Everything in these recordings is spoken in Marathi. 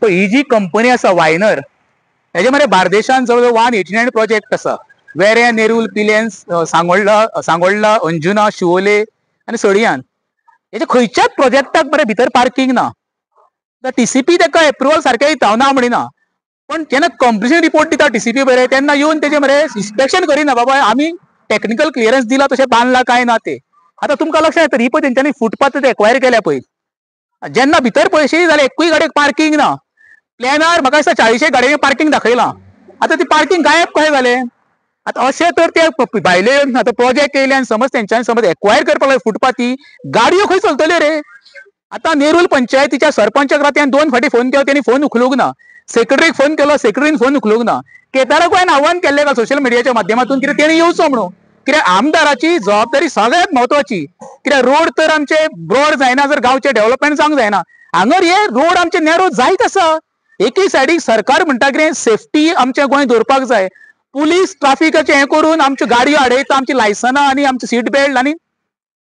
ही जी कंपनी आसा वायनर हेजे मरे बार्देशांत जवळ 189 प्रोजेक्ट आसा. वेऱ्या, नेरूल, पिलेन्स, सांगोळडा, अंजुना, शिवोले आनी सडयान. हेजे खंयच्याच प्रोजेक्टाक मरे भितर पार्किंग ना. टीसीपी ताका एप्रुवल सारकें दिता ना म्हणिना, पण जेन्ना कंप्लिशन रिपोर्ट दिता टीसीपी बरे तेन्ना येवन तेजे मरे इन्स्पेक्शन करिना बाबा आमी टेक्निकल क्लियरन्स दिला तशें बांदला काय ना ते. आता तुमकां लक्षात येता ही पळय तेंच्यांनी फुटपाथ एक्वायर केल्या पळय, जेन्ना भितर पळयशी जाल्यार एकूय गाडयेक पार्किंग ना. प्लॅनार म्हाका दिसता 40 गाडयांक पार्किंग दाखयलां. आता ती पार्किंग गायब कशें जालें? आता अशें तर ते भायले आता प्रोजेक्ट येयले आनी समज तेंच्यांनी समज एक्वायर करपाक लागले फुटपाथी, गाडयो खंय चलतल्यो रे? आता नेरूल पंचायतीच्या सरपंचाक राती हांवें 2 फावटी फोन केलो, तेणी फोन उखलूंक ना. सेक्रेटरीक फोन केलो, सेक्रेटरीन फोन उखलूंक ना. केदाराक हांवें आव्हान केल्लें का सोशल मिडियाच्या माध्यमातून कितें तेणी येवचो म्हणून. कित्याक आमदाराची जबाबदारी सगळ्यांत म्हत्वाची. कित्याक रोड तर आमचे ब्रॉड जायना जर गांवचे डेव्हलपमेंट जावंक जायना. हांगर हे रोड आमचे नॅरो जायत आसा. एकी सायडीक सरकार म्हणटा कितें सेफ्टी आमच्या गोंय दवरपाक जाय. पुलीस ट्राफिकाचें हें करून आमच्यो गाडयो आडयता, आमची लायसनां आनी आमचे सीट बेल्ट आनी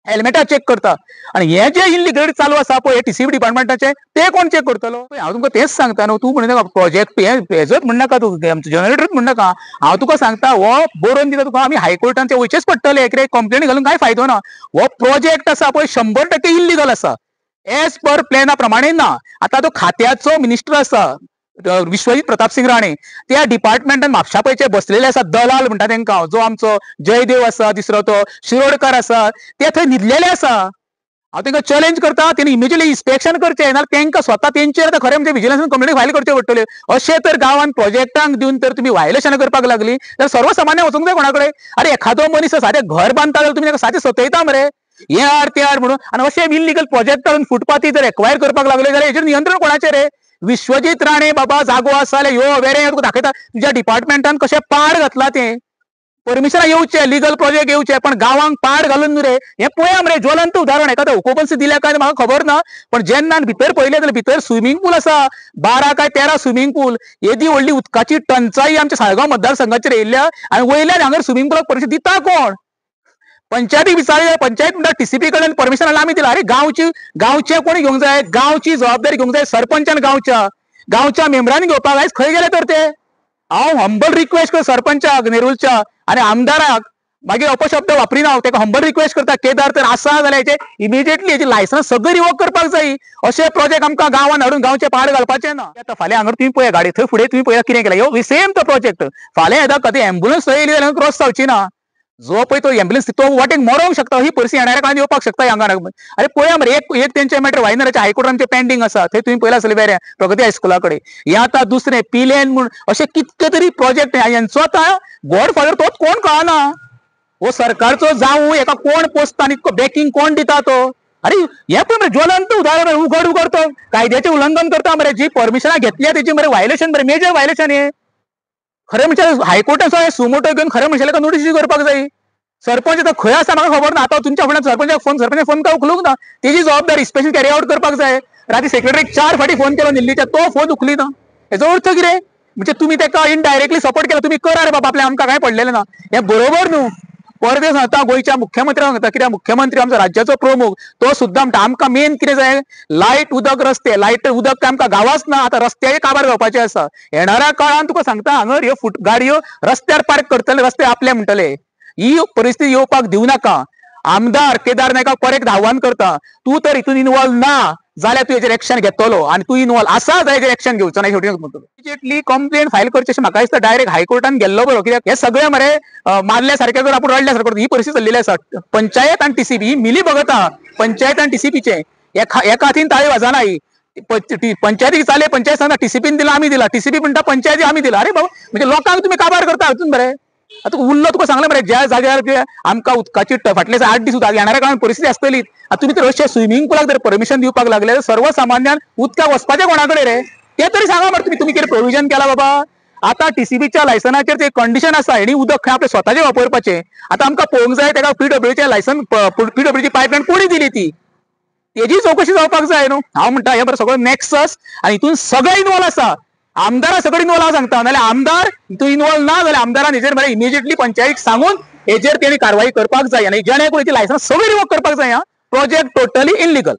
हेल्मेटां चेक करता. आनी हे जे इलिगल चालू आसा पळय टीसीबी डिपार्टमेंटाचे ते कोण चेक करतलो? हांव तुमकां तेच सांगता न्हू, तूं म्हणनाका प्रोजेक्ट हेजोच म्हणनाका, तूं आमचो जनरेटरूच म्हणनाका. हांव तुका सांगता हो बरोवन दिता तुका आमी हायकोर्टान ते वयचेच पडटले. कित्याक कंप्लेन घालून कांय फायदो ना. हो प्रोजेक्ट आसा पळय 100% इलिगल आसा. एज पर प्लॅना प्रमाणे ना. आता तो खात्याचो मिनिस्टर आसा विश्वजीत प्रताप सिंग राणे, त्या डिपार्टमेंटान म्हापशा पळयचे बसलेले आसा दलाल म्हणटा तेंकां. जो आमचो जयदेव आसा, दुसरो तो शिरोडकार आसा, ते थंय न्हिदलेले आसा. हांव तांकां चॅलेंज करता तेणी इमिजिएटली इन्स्पेक्शन करचें ना तांकां स्वता तेंचेर खरें म्हणजे विजिलन्सान कंप्लेन फायल करच्यो पडटल्यो. अशें तर गांवांत प्रोजेक्टांक दिवन तर तुमी वायलेशनां करपाक लागली जाल्यार सर्वसामान्य वचूंक जाय कोणा कडेन. अरे एखादो मनीस सादें घर बांदता जाल्यार तुमी ताका सादें सतयता मरे हे हाड ते हाड म्हणून. आनी अशें इलिगल प्रोजेक्ट हाडून फुटपाथी जर एक्वायर करपाक लागले जाल्यार हेचेर नियंत्रण कोणाचें रे? विश्वजीत राणे बाबा जागो आसा जाल्यार ह्यो वेरे तुका दाखयता तुज्या डिपार्टमेंटान कशें पाड घातला तें. परमिशनां येवचे, लिगल प्रोजेक्ट येवचे, पण गांवांक पाड घालून न्हू रे. हें पळया मरे ज्वलंत उदाहरण. एखादो हुकुमन्स दिल्या काय म्हाका खबर ना, पण जेन्ना भितर पळयलें जाल्यार भितर स्विमींग पूल आसा, 12 काय 13 स्विमींग पूल. येदी व्हडली उदकाची टंचाई आमच्या साळगांव मतदारसंघाचेर येयल्या आनी वयल्यान हांगर स्विमींग पूलाक परमिशन दिता कोण? पंचायतीक विचारलें, पंचायत म्हणटा टीसीपी कडेन परमिशन आमी दिला. अरे गांवचे कोणी घेवंक जाय? गांवची जबाबदारी घेवंक जाय सरपंचान. गांवच्या मेंबरांनी घेवपाक आयज खंय गेले तर ते? हांव हंबल रिक्वेस्ट करता सरपंचाक नेरूलच्या आनी आमदाराक, मागीर अपशब्द वापरिना हांव, ताका हंबल रिक्वेस्ट करता केदार तर आसा जाल्यार हेचे इमिजिएटली हेची लायसन्स सगळी रिवोक करपाक जाय. अशे प्रोजेक्ट आमकां गांवांत हाडून गांवचे पाड घालपाचे ना. आता फाल्यां हांगर तुम्ही पळया गाडी थंय फुडें तुम्ही पळया कितें केलां. ह्यो सेम तो प्रोजेक्ट फाल्यां येता कधी एम्बुलन्स थंय येयली जाल्यार क्रॉस जावची ना. जो पळय तो एम्बुलन्स तो वाटेक मरोंक शकता. ही परिस्थिती येणाऱ्या काळात येवपाक शकता हांगा. अरे पळया मरे एक तेंचे मॅटर वायनराचे हायकोर्टाचे पेंडिंग आसा. थंय तुम्ही पळयला आसतलें वेऱ्या प्रगती हायस्कुला कडेन. हे आता दुसरें पिलेन म्हूण अशे कितके तरी प्रोजेक्ट हेंचो आता गॉडफादर तोच कोण कळना. हो सरकारचो जावं हेका कोण पोसता आनी बॅकिंग कोण दिता तो? अरे हे पळय मरे ज्वलंत उदाहरण. उघड तो कायद्याचें उल्लंघन करता मरे. जी परमिशनां घेतल्या तेची मरे वायलेशन मरे, मेजर वायलेशन हे. खरें म्हणजे हायकोर्टाचो सुमोटो घेवन खरें म्हणशाले नोटीस करपाक जाय. सरपंच आतां खंय आसा म्हाका खबर ना. आतां तुमच्या फुड्यान सरपंचाक फोन काय उखलूंक ना. तेजी जबाबदारी स्पेशल कॅरी आउट करपाक जाय. राती सेक्रेटरीक 4 फावटी फोन केलो दिल्लीच्या, तो फोन उखलिना. हेजो अर्थ कितें? म्हणजे तुमी ताका इनडायरेक्टली सपोर्ट केला. तुमी करा रे बाबा आपल्या, आमकां काय पडलेलें ना. हें बरोबर न्हू. परदेस सांगता गोंयच्या मुख्यमंत्र्यांक सांगता, कित्याक मुख्यमंत्री आमचो राज्याचो प्रमुख तो सुद्दां म्हणटा आमकां मेन कितें जाय? लायट, उदक, रस्ते. लायट उदक आमकां गांवांच ना. आतां रस्त्याचे काबार जावपाचे आसा. येणाऱ्या काळान तुका सांगता हांगर ह्यो गाडयो रस्त्यार पार्क करतले, रस्ते आपले म्हणटले. ही परिस्थिती येवपाक दिवं नाका. आमदार केदार नायकाक परत आव्हान करता, तूं तर हितून इन्वॉल्व ना जाल्यार तूं हेजेर एक्शन घेतलो, आनी तूं इन्वॉल्व आसा जाल्यार हेजेर एक्शन घेवचो ना. शेवटी इमिजिएटली कंप्लेन फायल करची अशें म्हाका दिसता. डायरेक्ट हायकोर्टान गेल्लो बरो. कित्याक हे सगळे मरे मारल्या सारखे जर आपूण रडल्या सारको ही परिस्थिती चल्लेली आसा. पंचायत आनी टीसीबी ही मिली भगता पंचायत आनी टीसीबीचे एका हातीन ताळी वाजना. ही पंचायतीक चाले, पंचायत सांगता टीसीबीन दिला आमी दिला, टीसीबी म्हणटा पंचायती आमी दिला. अरे बाबा म्हणजे लोकांक तुमी काबार करता हातून मरे. आता उरलो तुका सांगलें मरे, ज्या जाग्यार आमकां उदकाची फाटले 8 दीस उदक येणाऱ्या काळात परिस्थिती आसतली. आता तुमी तर अशें स्विमींग पूलाक जर परमिशन दिवपाक लागले जाल्यार सर्वसामान्यान उदकाक वचपाचें कोणा कडेन रे? ते तरी सांगा मरे तुमी कितें प्रोविजन केला बाबा. आता टीसीबीच्या लायसनाचेर ते कंडिशन आसा, हेणी उदक खंय आपले स्वताचे वापरपाचें. आता आमकां पळोवंक जाय ताका पीडब्ल्यूचे लायसन, पीडब्ल्यूची पायपलायन कोणी दिली ती, तेजी चौकशी जावपाक जाय न्हू. हांव म्हणटा हे बरें सगळं नेक्सस आनी हितून सगळे इन्वॉल्व आसा. आमदारा सगळे इन्वॉल्व आहा सांगता, नाल्यार आमदार हितून इन्वॉल्व ना जाल्यार आमदारान हेजेर मरे इमिजिएटली पंचायतीक सांगून हेजेर तेणी कारवाई करपाक जाय. आनी जेणे करून लायसन्स सगळी रिवोक करपाक जाय. Project totally illegal.